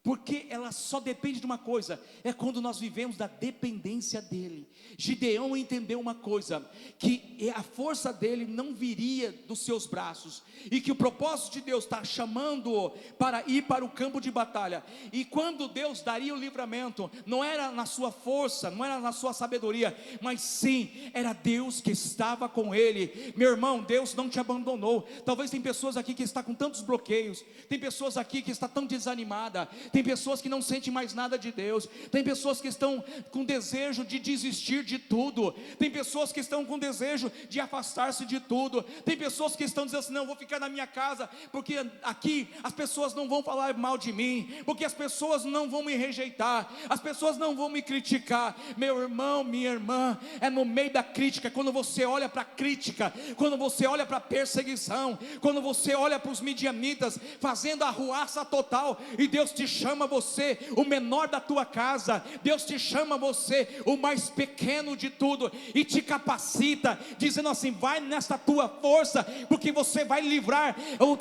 porque ela só depende de uma coisa, é quando nós vivemos da dependência dEle. Gideão entendeu uma coisa, que a força dele não viria dos seus braços, e que o propósito de Deus está chamando-o para ir para o campo de batalha, e quando Deus daria o livramento, não era na sua força, não era na sua sabedoria, mas sim, era Deus que estava com ele. Meu irmão, Deus não te abandonou. Talvez tem pessoas aqui que estão com tantos bloqueios, tem pessoas aqui que estão tão desanimadas, tem pessoas que não sentem mais nada de Deus, tem pessoas que estão com desejo de desistir de tudo, tem pessoas que estão com desejo de afastar-se de tudo, tem pessoas que estão dizendo assim: não, vou ficar na minha casa, porque aqui as pessoas não vão falar mal de mim, porque as pessoas não vão me rejeitar, as pessoas não vão me criticar. Meu irmão, minha irmã, é no meio da crítica, quando você olha para a crítica, quando você olha para a perseguição, quando você olha para os midianitas fazendo a arruaça total, e Deus te chama você, o menor da tua casa, Deus te chama você, o mais pequeno de tudo, e te capacita, dizendo assim: vai nesta tua força, porque você vai livrar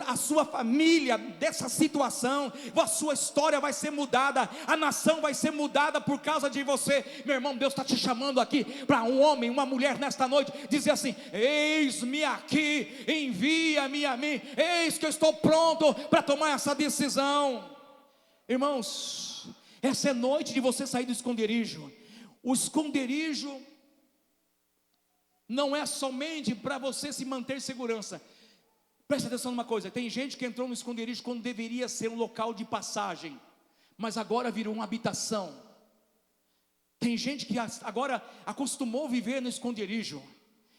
a sua família dessa situação, a sua história vai ser mudada, a nação vai ser mudada por causa de você. Meu irmão, Deus está te chamando aqui para um homem, uma mulher nesta noite, dizer assim: eis-me aqui, envia-me a mim, eis que eu estou pronto para tomar essa decisão. Irmãos, essa é noite de você sair do esconderijo. O esconderijo não é somente para você se manter em segurança. Presta atenção numa coisa: tem gente que entrou no esconderijo quando deveria ser um local de passagem, mas agora virou uma habitação. Tem gente que agora acostumou viver no esconderijo.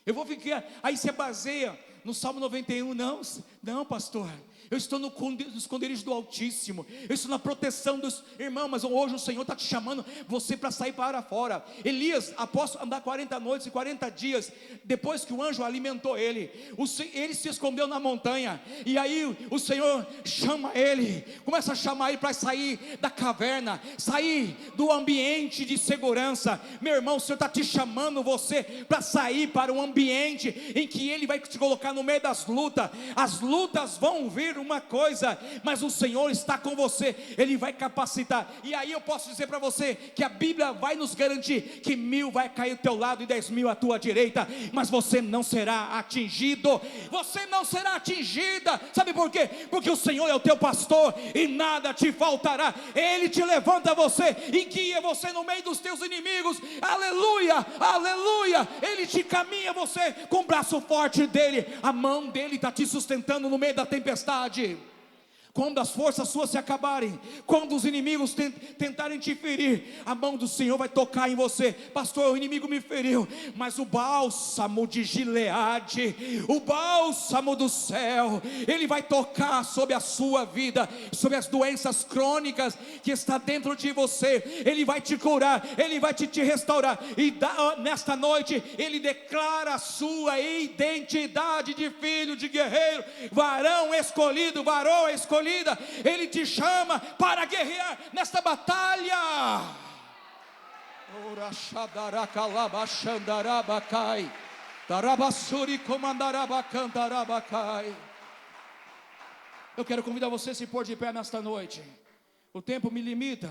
Eu vou ficar, aí você baseia no Salmo 91, não pastor, eu estou no esconderijo do Altíssimo, eu estou na proteção dos irmãos, mas hoje o Senhor está te chamando você para sair para fora. Elias, após andar 40 noites e 40 dias, depois que o anjo alimentou ele se escondeu na montanha, e aí o Senhor chama ele, começa a chamar ele para sair da caverna, sair do ambiente de segurança. Meu irmão, o Senhor está te chamando você para sair para um ambiente em que Ele vai te colocar no meio das lutas. As lutas vão vir, uma coisa, mas o Senhor está com você, Ele vai capacitar. E aí eu posso dizer para você que a Bíblia vai nos garantir que 1000 vai cair ao teu lado e 10.000 à tua direita, mas você não será atingido. Você não será atingida. Sabe por quê? Porque o Senhor é o teu pastor e nada te faltará. Ele te levanta você e guia você no meio dos teus inimigos. Aleluia, aleluia. Ele te caminha você com o braço forte dele, a mão dele está te sustentando no meio da tempestade. Quando as forças suas se acabarem, quando os inimigos tentarem te ferir, a mão do Senhor vai tocar em você. Pastor, o inimigo me feriu, mas o bálsamo de Gileade, o bálsamo do céu, ele vai tocar sobre a sua vida, sobre as doenças crônicas que está dentro de você. Ele vai te curar, ele vai te restaurar. E nesta noite ele declara a sua identidade de filho, de guerreiro, varão escolhido, varoa escolhida. Ele te chama para guerrear nesta batalha. Eu quero convidar você a se pôr de pé nesta noite. O tempo me limita,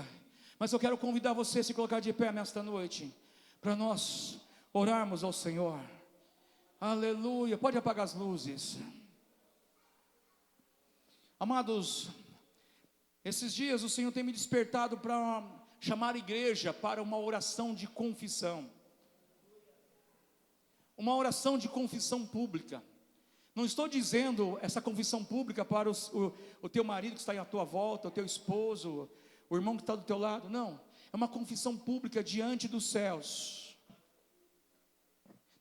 mas eu quero convidar você a se colocar de pé nesta noite, para nós orarmos ao Senhor. Aleluia. Pode apagar as luzes. Amados, esses dias o Senhor tem me despertado para chamar a igreja para uma oração de confissão. Uma oração de confissão pública. Não estou dizendo essa confissão pública para o teu marido que está à tua volta, o teu esposo, o irmão que está do teu lado. Não, é uma confissão pública diante dos céus.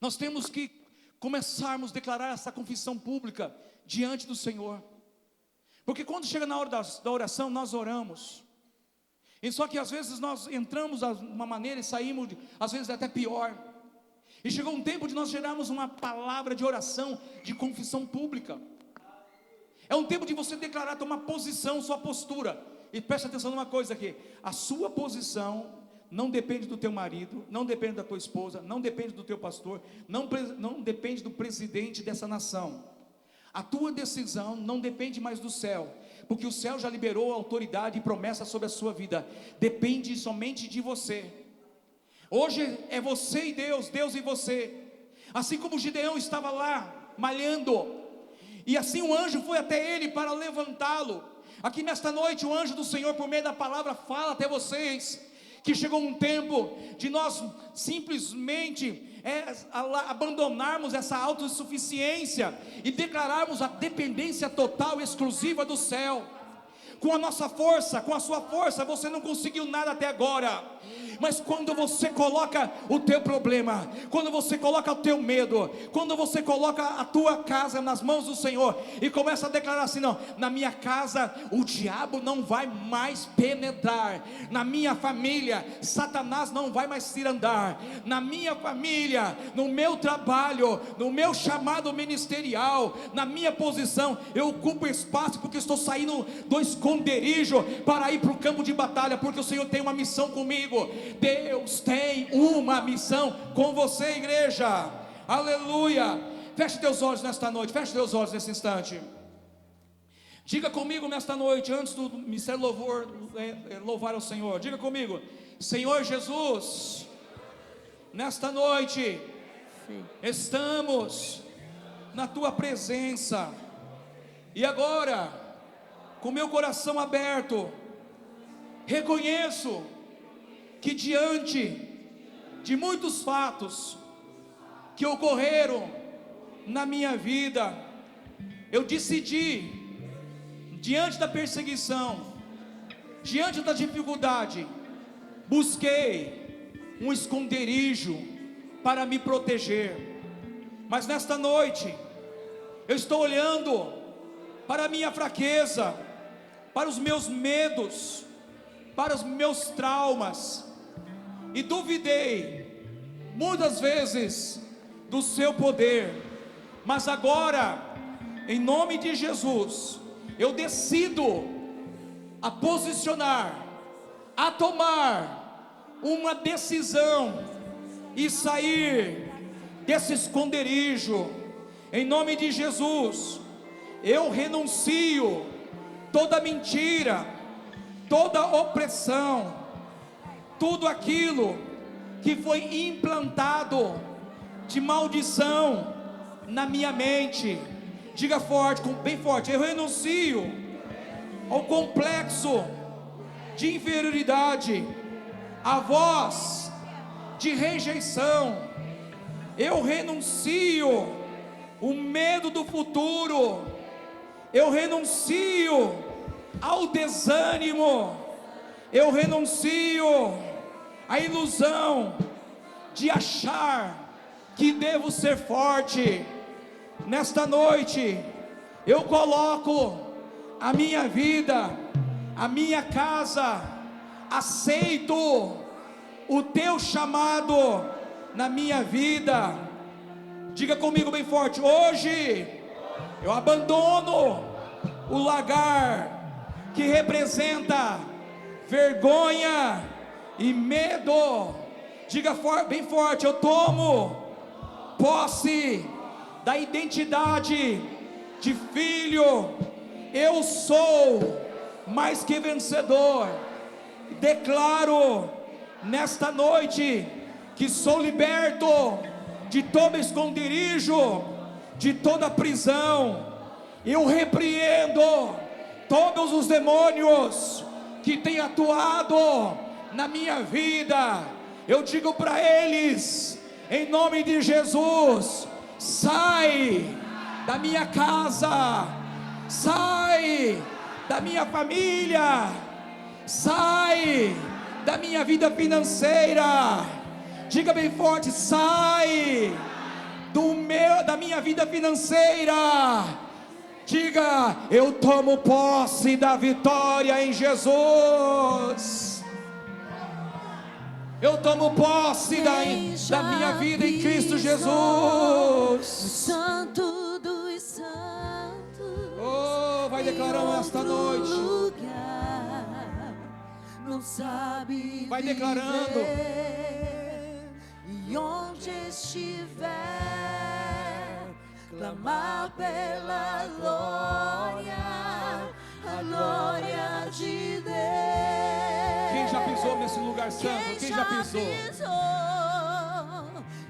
Nós temos que começarmos a declarar essa confissão pública diante do Senhor. Porque quando chega na hora da oração, nós oramos. E só que às vezes nós entramos de uma maneira e saímos, às vezes até pior. E chegou um tempo de nós gerarmos uma palavra de oração, de confissão pública. É um tempo de você declarar, tomar posição, sua postura. E preste atenção numa coisa aqui: a sua posição não depende do teu marido, não depende da tua esposa, não depende do teu pastor, não depende do presidente dessa nação. A tua decisão não depende mais do céu, porque o céu já liberou autoridade e promessa sobre a sua vida. Depende somente de você. Hoje é você e Deus, Deus e você. Assim como Gideão estava lá malhando, e assim o anjo foi até ele para levantá-lo. Aqui nesta noite o anjo do Senhor, por meio da palavra, fala até vocês que chegou um tempo de nós simplesmente abandonarmos essa autossuficiência e declararmos a dependência total e exclusiva do céu. Com a nossa força, com a sua força, você não conseguiu nada até agora. Mas quando você coloca o teu problema, quando você coloca o teu medo, quando você coloca a tua casa nas mãos do Senhor e começa a declarar assim: não, na minha casa o diabo não vai mais penetrar, na minha família Satanás não vai mais se andar, na minha família, no meu trabalho, no meu chamado ministerial, na minha posição, eu ocupo espaço porque estou saindo do esconderijo para ir para o campo de batalha, porque o Senhor tem uma missão comigo. Deus tem uma missão com você, igreja. Aleluia. Feche teus olhos nesta noite, feche teus olhos nesse instante. Diga comigo nesta noite, antes do ministério louvor louvar ao Senhor, diga comigo: Senhor Jesus, nesta noite estamos na tua presença, e agora, com meu coração aberto, reconheço que diante de muitos fatos que ocorreram na minha vida, eu decidi, diante da perseguição, diante da dificuldade, busquei um esconderijo para me proteger. Mas nesta noite, eu estou olhando para a minha fraqueza, para os meus medos, para os meus traumas, e duvidei muitas vezes do seu poder. Mas agora, em nome de Jesus, eu decido a posicionar, a tomar uma decisão e sair desse esconderijo. Em nome de Jesus, eu renuncio toda mentira, toda opressão, tudo aquilo que foi implantado de maldição na minha mente. Diga forte, bem forte: eu renuncio ao complexo de inferioridade, a voz de rejeição. Eu renuncio o medo do futuro. Eu renuncio ao desânimo, eu renuncio à ilusão de achar que devo ser forte. Nesta noite, eu coloco a minha vida, a minha casa, aceito o teu chamado na minha vida. Diga comigo bem forte: hoje eu abandono o lugar que representa vergonha e medo. Diga bem forte: eu tomo posse da identidade de filho. Eu sou mais que vencedor. Declaro nesta noite que sou liberto de todo esconderijo, de toda prisão. Eu repreendo todos os demônios que têm atuado na minha vida. Eu digo para eles, em nome de Jesus: sai da minha casa, sai da minha família, sai da minha vida financeira. Diga bem forte: sai da minha vida financeira. Diga: eu tomo posse da vitória em Jesus. Eu tomo posse da minha vida em Cristo Jesus. Santo dos santos. Oh, vai declarando esta noite. Lugar, não sabe vai declarando. Viver, e onde estiver, clamar pela glória, a glória de Deus. Quem já pisou nesse lugar santo? Quem já pisou?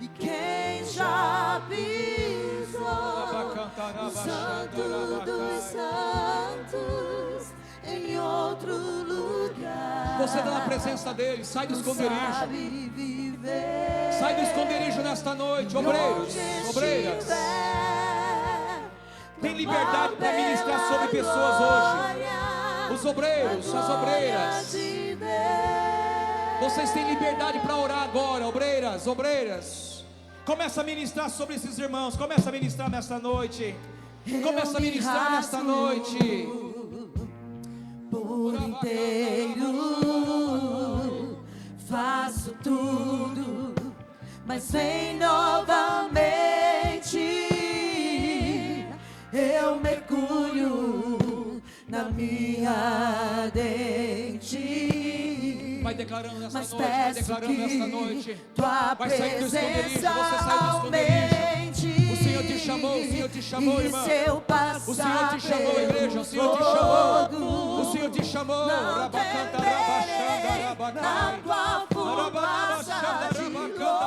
E quem já pisou o santo dos santos em outro lugar. Você está na presença dele. Sai do esconderijo. Sai do esconderijo nesta noite. Obreiros, obreiras, tem liberdade para ministrar sobre pessoas hoje. Os obreiros, as obreiras, vocês têm liberdade para orar agora. Obreiras, obreiras, começa a ministrar sobre esses irmãos. Começa a ministrar nesta noite. Começa a ministrar nesta noite. Por inteiro faço tudo, mas vem novamente. Eu mergulho na minha dente. Vai declarando nessa mas noite, vai declarando nesta noite. Vai sair do esconderijo, você sai do esconderijo. O Senhor te chamou, o Senhor te chamou, irmão. O Senhor te chamou, igreja, o Senhor te chamou. O Senhor te chamou. Não temerei na tua força de glória.